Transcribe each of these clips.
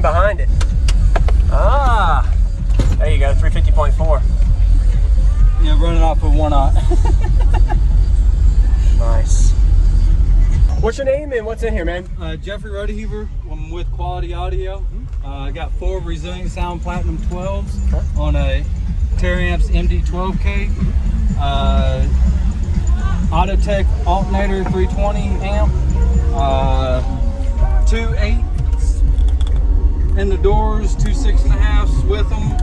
behind it. Ah, there you go, 350.4. Yeah, running off with 1/0. Nice. What's your name and what's in here, man? Jeffery Rodeheaver. I'm with Quality Audio. I got 4 Resilient Sound Platinum 12s on a Taramps MD12K. Autotech alternator 320 amp. 2 8s in the doors, 2 6.5s with them.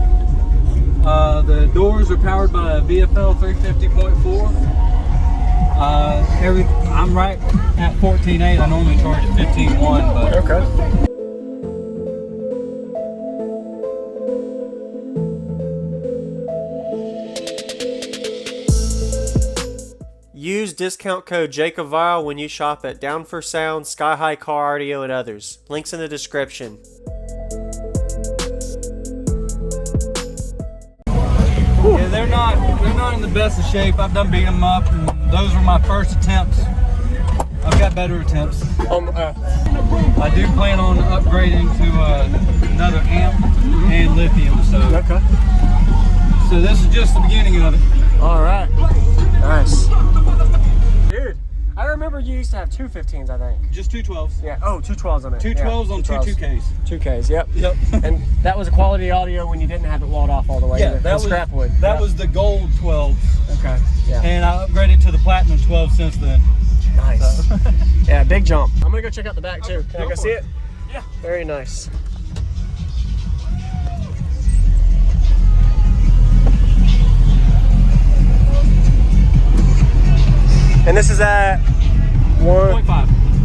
The doors are powered by a VFL 350.4. I'm right at 14.8. I normally charge at 15.1, but okay. Use discount code JacobViral when you shop at Down for Sound, SkyHigh Car Audio, and others. Links in the description. yeah, they're not in the best of shape. I've done beat them up, and those were my first attempts. I've got better attempts. I do plan on upgrading to another amp and lithium. So Okay. So this is just the beginning of it. All right. Nice. Dude, I remember you used to have 2 15s, I think. Just 2 12s. Yeah. Oh, 2 12s on it. 2 12s on 2 2Ks. 2Ks. Yep. Yep. And that was a Quality Audio when you didn't have it walled off all the way. Yeah, that was scrap wood. That was the gold 12. Okay. Yeah. And I upgraded to the platinum 12 since then. Nice. So. Yeah, big jump. I'm gonna go check out the back too. Can I go see it? Yeah. Very nice. And this is at 0.5.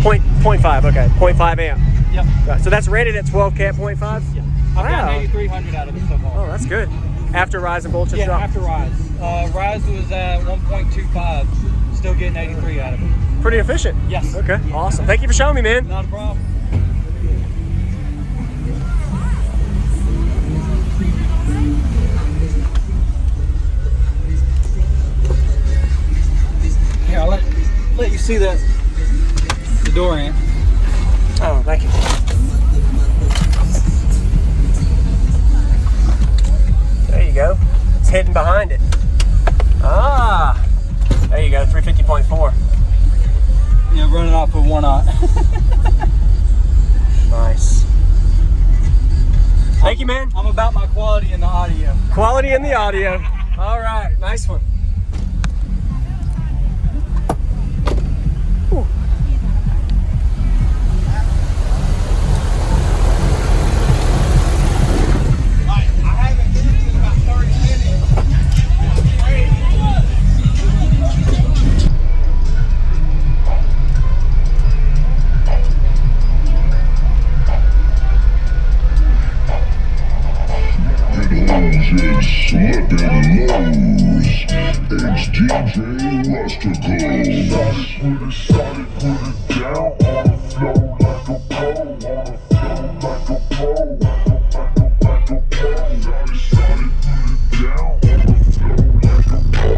0.5, okay. 0.5 amp. Yep. Right, so that's rated at 12K at 0.5? Yeah. I've got 8300 out of it so far. Oh, that's good. After rise and voltage Yeah, drop? after rise. Rise was at 1.25. Still getting 83 out of it. Pretty efficient. Yes. Okay, awesome. Thank you for showing me, man. Not a problem. Here, I'll let you see the door amp. Oh, thank you. There you go. It's hidden behind it. Ah, there you go, 350.4. Yeah, running off with 1/0. Nice. Thank you, man. I'm about my quality in the audio. Quality in the audio. All right, nice one. Ooh. Slipping lows, it's DJ Rusticles. Started, put it down on the flow like a pro, on the flow like a pro, like a pro. Started, put it down on the flow like a pro,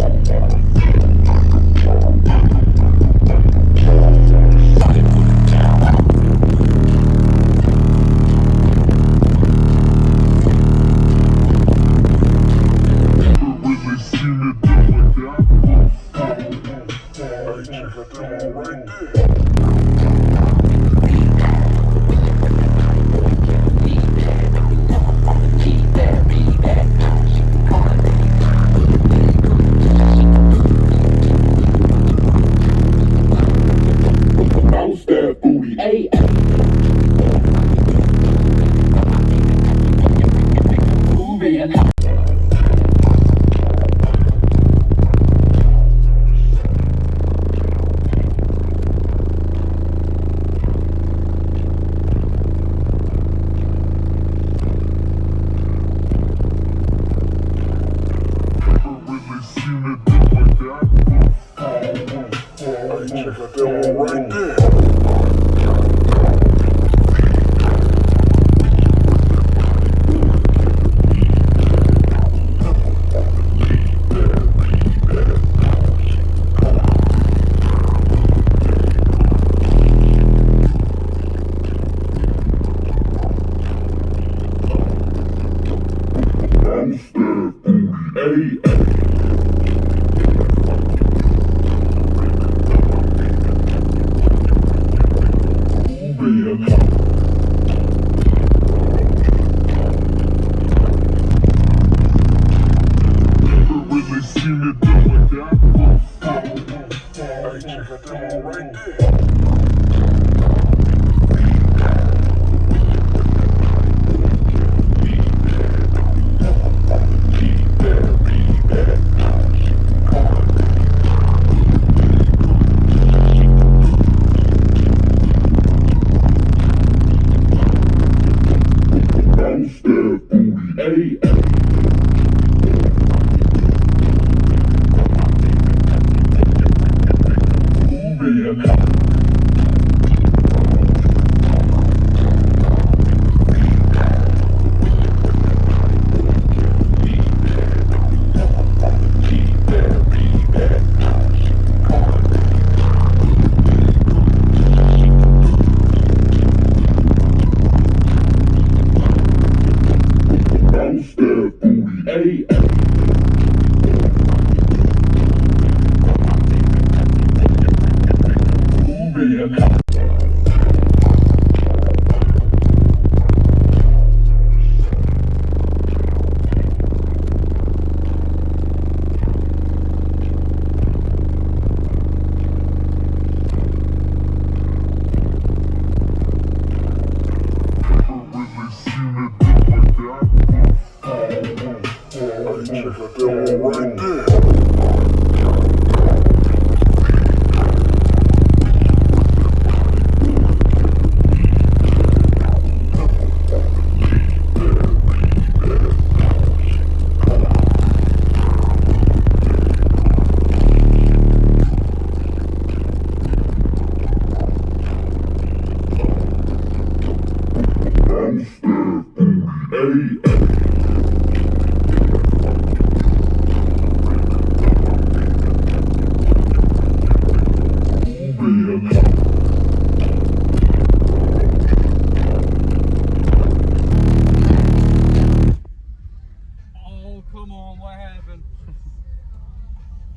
on the flow like a pro, started, put it down.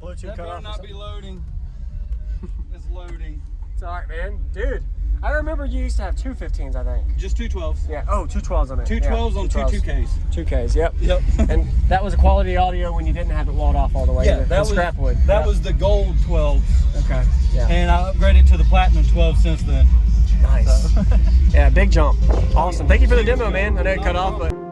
Bluetooth That cut better off. not be loading. It's loading. It's alright, man. Dude, I remember you used to have two 15s, I think. Just two 12s. Yeah. Oh, two 12s on it. Two 12s on two 2Ks. 2Ks, yep. Yep. And that was a quality audio when you didn't have it walled off all the way. Yeah, that was scrap wood. That was the gold 12s. Okay. Yeah. And I upgraded to the platinum 12 since then. Nice. So. Yeah, big jump. Awesome. Thank you for the demo, man. I know it cut off, but.